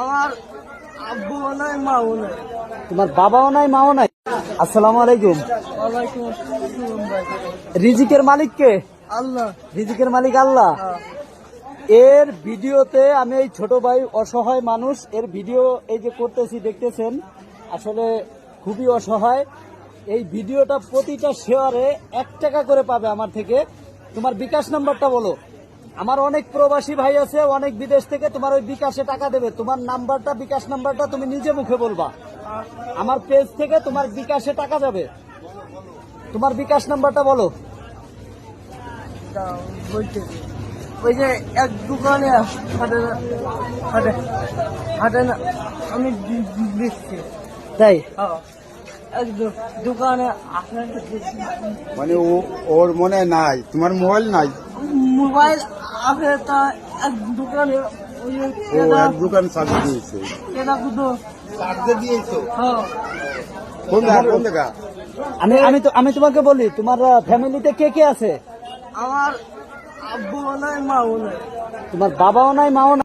আমার আব্বুও নাই মাও নাই। তোমার বাবাও নাই মাও নাই। আসসালামু আলাইকুম। ওয়ালাইকুম আসসালাম ভাই। রিজিকের মালিক কে? আল্লাহ। রিজিকের মালিক আল্লাহ। এর ভিডিওতে আমি এই ছোট ভাই অসহায় মানুষ, এর ভিডিও এই যে করতেছি দেখতেছেন, আসলে খুবই অসহায়। এই ভিডিওটা প্রতিটা শেয়ারে 1 টাকা করে পাবে আমার থেকে। তোমার বিকাশ নাম্বারটা বলো। আমার অনেক প্রবাসী ভাই আছে, অনেক বিদেশ থেকে তোমার ওই বিকাশে টাকা দেবে। তোমার নাম্বারটা, বিকাশ নাম্বারটা তুমি নিজে মুখে বলবা। আমার পেজ থেকে তোমার বিকাশে টাকা যাবে। তোমার বিকাশ নাম্বারটা বলো। বলতেছি ওই যে এক দোকানে হাটে না আমি দিচ্ছি। তাই? এক দোকানে আপনার মানে ওর মনে নাই, তোমার মোবাইল নাই? মোবাইল আছে তা এক দোকানে ওই যে ও এক দোকান চার্জ দিয়েছে। কেনা কুতো চার্জে দিয়েছো? হ্যাঁ। কোন জায়গা কোন জায়গা? আমি তোমাকে বলি, তোমার ফ্যামিলিতে কে কে আছে? আমার আব্বুও নাই মাও নাই। তোমার বাবাও নাই মাও নাই।